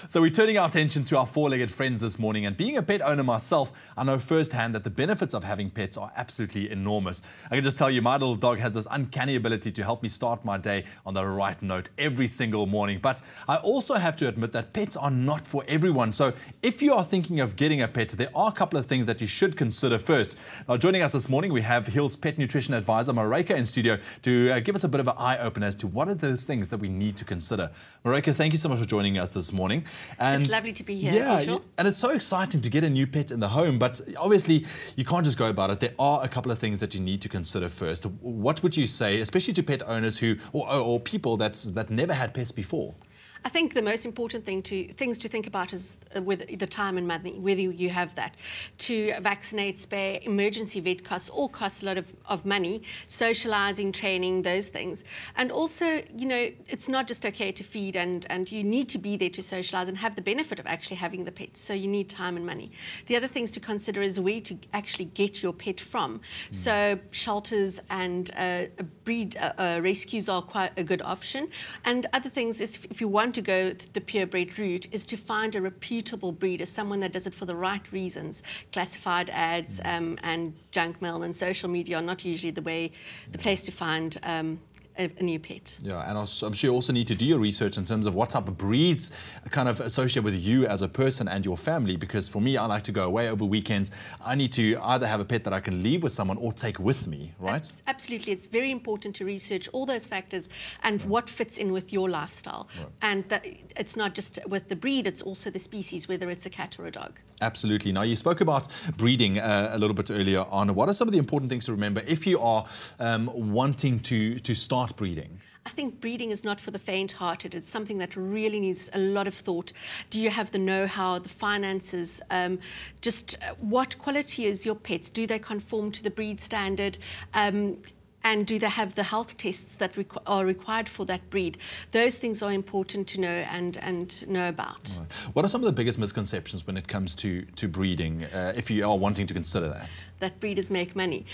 So we're turning our attention to our four-legged friends this morning, and being a pet owner myself, I know firsthand that the benefits of having pets are absolutely enormous. I can just tell you, my little dog has this uncanny ability to help me start my day on the right note every single morning. But I also have to admit that pets are not for everyone. So if you are thinking of getting a pet, there are a couple of things that you should consider first. Now, joining us this morning, we have Hill's pet nutrition advisor, Marika, in studio to give us a bit of an eye-opener as to what are those things that we need to consider. Marika, thank you so much for joining us this morning. And it's lovely to be here, as usual. And it's so exciting to get a new pet in the home, but obviously you can't just go about it. There are a couple of things that you need to consider first. What would you say, especially to pet owners who, or people that never had pets before? I think the most important things to think about is with the time and money, whether you have that. To vaccinate, spay, emergency vet costs, all cost a lot of money, socialising, training, those things. And also, you know, it's not just okay to feed and you need to be there to socialise and have the benefit of actually having the pets. So you need time and money. The other things to consider is where to actually get your pet from. So shelters and breed rescues are quite a good option. And other things is if you want to go the purebred route is to find a reputable breeder, someone that does it for the right reasons. Classified ads and junk mail and social media are not usually the place to find a new pet. Yeah, and I'm sure you also need to do your research in terms of what type of breeds kind of associate with you as a person and your family, because for me, I like to go away over weekends. I need to either have a pet that I can leave with someone or take with me, right? Absolutely. It's very important to research all those factors and what fits in with your lifestyle. Right. And it's not just with the breed, it's also the species, whether it's a cat or a dog. Absolutely. Now, you spoke about breeding a little bit earlier on. What are some of the important things to remember if you are wanting to start breeding? I think breeding is not for the faint-hearted. It's something that really needs a lot of thought. Do you have the know-how, the finances? Just what quality is your pets? Do they conform to the breed standard? And do they have the health tests that are required for that breed? Those things are important to know and know about. Right. What are some of the biggest misconceptions when it comes to breeding, if you are wanting to consider that? That breeders make money.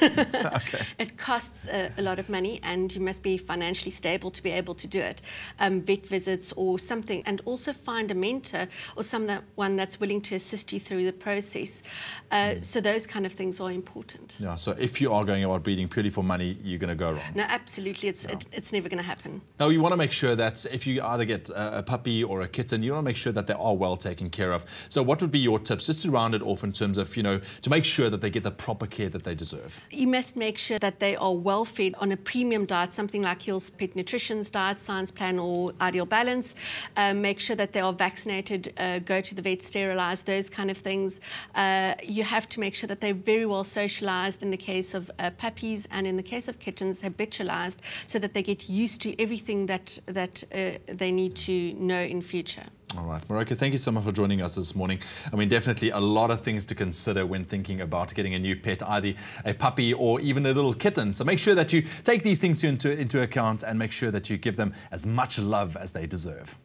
Okay. It costs a lot of money, and you must be financially stable to be able to do it. Vet visits or something, and also find a mentor or someone that's willing to assist you through the process. So those kind of things are important. Yeah, so if you are going about breeding purely for money, you're going to go wrong. No, absolutely. It's never going to happen. Now, you want to make sure that if you either get a puppy or a kitten, you want to make sure that they are well taken care of. So what would be your tips, just to round it off in terms of, you know, to make sure that they get the proper care that they deserve? You must make sure that they are well fed on a premium diet, something like Hill's Pet Nutrition's Diet Science Plan or Ideal Balance. Make sure that they are vaccinated, go to the vet, sterilized, those kind of things. You have to make sure that they're very well socialized in the case of puppies, and in the case of kittens, habitualized, so that they get used to everything that they need to know in future. All right, Marika, thank you so much for joining us this morning. I mean, definitely a lot of things to consider when thinking about getting a new pet, either a puppy or even a little kitten. So make sure that you take these things into account and make sure that you give them as much love as they deserve.